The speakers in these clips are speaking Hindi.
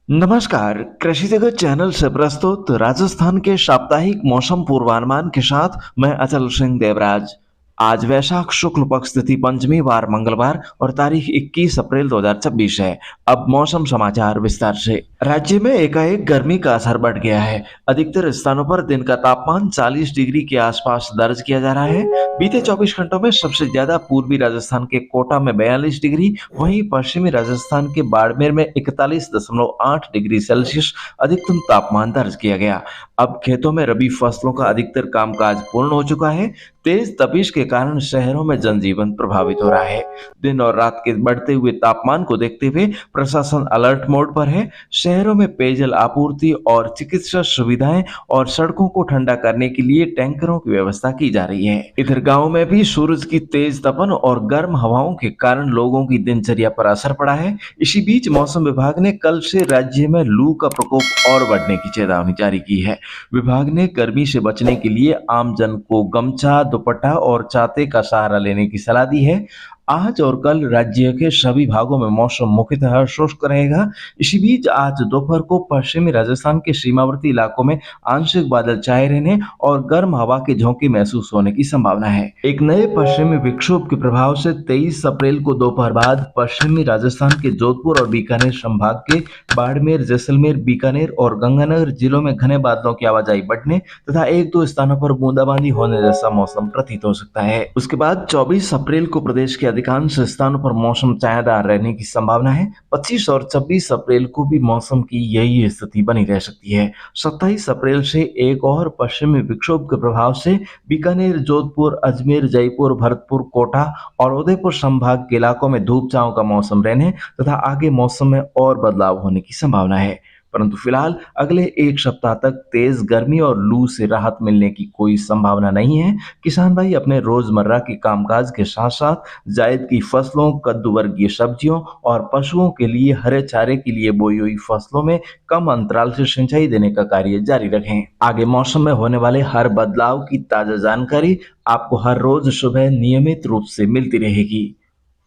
नमस्कार, कृषि जगत चैनल से प्रस्तुत राजस्थान के साप्ताहिक मौसम पूर्वानुमान के साथ मैं अचल सिंह देवराज। आज वैशाख शुक्ल पक्ष तिथि पंचमी वार मंगलवार और तारीख 21 अप्रैल 2026 है। अब मौसम समाचार विस्तार से। राज्य में एकाएक गर्मी का असर बढ़ गया है। अधिकतर स्थानों पर दिन का तापमान 40 डिग्री के आसपास दर्ज किया जा रहा है। बीते 24 घंटों में सबसे ज्यादा पूर्वी राजस्थान के कोटा में 42 डिग्री, वहीं पश्चिमी राजस्थान के बाड़मेर में 41.8 डिग्री सेल्सियस अधिकतम तापमान दर्ज किया गया। अब खेतों में रबी फसलों का अधिकतर कामकाज पूर्ण हो चुका है। तेज तपिश के कारण शहरों में जनजीवन प्रभावित हो रहा है। दिन और रात के बढ़ते हुए तापमान को देखते हुए प्रशासन अलर्ट मोड पर है। शहरों में पेयजल आपूर्ति और चिकित्सा सुविधाएं और सड़कों को ठंडा करने के लिए टैंकरों की व्यवस्था की जा रही है। इधर गांव में भी सूरज की तेज तपन और गर्म हवाओं के कारण लोगों की दिनचर्या पर असर पड़ा है। इसी बीच मौसम विभाग ने कल से राज्य में लू का प्रकोप और बढ़ने की चेतावनी जारी की है। विभाग ने गर्मी से बचने के लिए आमजन को गमछा, दुपट्टा और छाते का सहारा लेने की सलाह दी है। आज और कल राज्य के सभी भागों में मौसम मुख्यतः शुष्क रहेगा। इसी बीच आज दोपहर को पश्चिमी राजस्थान के सीमावर्ती इलाकों में आंशिक बादल छाए रहने और गर्म हवा के झोंके महसूस होने की संभावना है। एक नए पश्चिमी विक्षोभ के प्रभाव से 23 अप्रैल को दोपहर बाद पश्चिमी राजस्थान के जोधपुर और बीकानेर संभाग के बाड़मेर, जैसलमेर, बीकानेर और गंगानगर जिलों में घने बादलों की आवाजाही बढ़ने तथा एक दो स्थानों पर बूंदाबांदी होने जैसा मौसम प्रतीत हो सकता है। उसके बाद 24 अप्रैल को प्रदेश के अधिकांश स्थानों पर मौसम छायादार रहने की संभावना है। 25 और 26 अप्रैल को भी मौसम की यही स्थिति बनी रह सकती है। 27 अप्रैल से एक और पश्चिमी विक्षोभ के प्रभाव से बीकानेर, जोधपुर, अजमेर, जयपुर, भरतपुर, कोटा और उदयपुर संभाग के इलाकों में धूप छांव का मौसम रहने तथा आगे मौसम में और बदलाव होने की संभावना है। परंतु फिलहाल अगले एक सप्ताह तक तेज गर्मी और लू से राहत मिलने की कोई संभावना नहीं है। किसान भाई अपने रोजमर्रा के कामकाज के साथ साथ जायद की फसलों, कद्दू वर्गीय सब्जियों और पशुओं के लिए हरे चारे के लिए बोई हुई फसलों में कम अंतराल से सिंचाई देने का कार्य जारी रखें। आगे मौसम में होने वाले हर बदलाव की ताजा जानकारी आपको हर रोज सुबह नियमित रूप से मिलती रहेगी।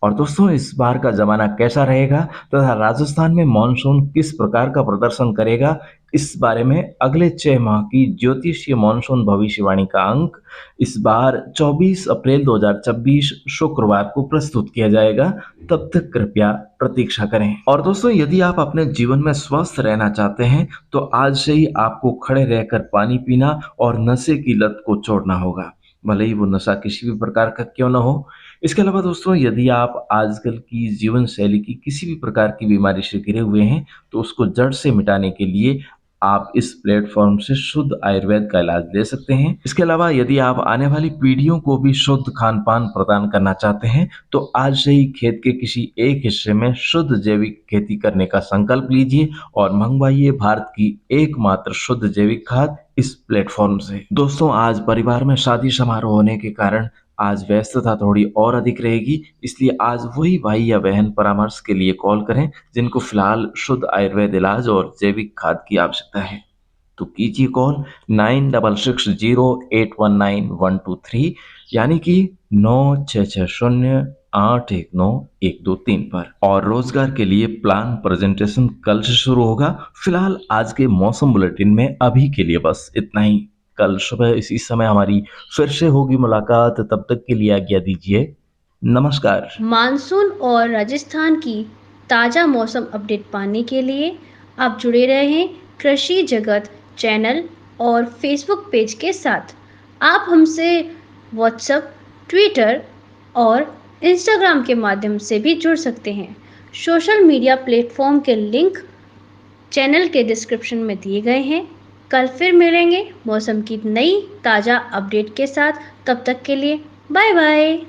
और दोस्तों, इस बार का जमाना कैसा रहेगा तथा राजस्थान में मानसून किस प्रकार का प्रदर्शन करेगा, इस बारे में अगले 6 माह की ज्योतिषीय मानसून भविष्यवाणी का अंक इस बार 24 अप्रैल 2026 शुक्रवार को प्रस्तुत किया जाएगा। तब तक कृपया प्रतीक्षा करें। और दोस्तों, यदि आप अपने जीवन में स्वस्थ रहना चाहते हैं तो आज से ही आपको खड़े रहकर पानी पीना और नशे की लत को छोड़ना होगा, भले ही वो नशा किसी भी प्रकार का क्यों ना हो। इसके अलावा दोस्तों, यदि आप आजकल की जीवन शैली की किसी भी प्रकार की बीमारी से घिरे हुए हैं तो उसको जड़ से मिटाने के लिए आप इस प्लेटफॉर्म से शुद्ध आयुर्वेद का इलाज ले सकते हैं। इसके अलावा यदि आप आने वाली पीढ़ियों को भी शुद्ध खान पान प्रदान करना चाहते हैं तो आज से ही खेत के किसी एक हिस्से में शुद्ध जैविक खेती करने का संकल्प लीजिए और मंगवाइए भारत की एकमात्र शुद्ध जैविक खाद इस प्लेटफॉर्म से। दोस्तों, आज परिवार में शादी समारोह होने के कारण आज व्यस्तता थोड़ी और अधिक रहेगी, इसलिए आज वही भाई या बहन परामर्श के लिए कॉल करें जिनको फिलहाल शुद्ध आयुर्वेद इलाज और जैविक खाद की आवश्यकता है। तो कीजिए कॉल 9660819123 यानी कि 9660819123 पर। और रोजगार के लिए प्लान प्रेजेंटेशन कल से शुरू होगा। फिलहाल आज के मौसम बुलेटिन में अभी के लिए बस इतना ही। कल सुबह इसी समय हमारी फिर से होगी मुलाकात। तब तक के लिए आज्ञा दीजिए। नमस्कार। मानसून और राजस्थान की ताज़ा मौसम अपडेट पाने के लिए आप जुड़े रहें कृषि जगत चैनल और फेसबुक पेज के साथ। आप हमसे व्हाट्सएप, ट्विटर और इंस्टाग्राम के माध्यम से भी जुड़ सकते हैं। सोशल मीडिया प्लेटफॉर्म के लिंक चैनल के डिस्क्रिप्शन में दिए गए हैं। कल फिर मिलेंगे मौसम की नई ताज़ा अपडेट के साथ। तब तक के लिए बाय बाय।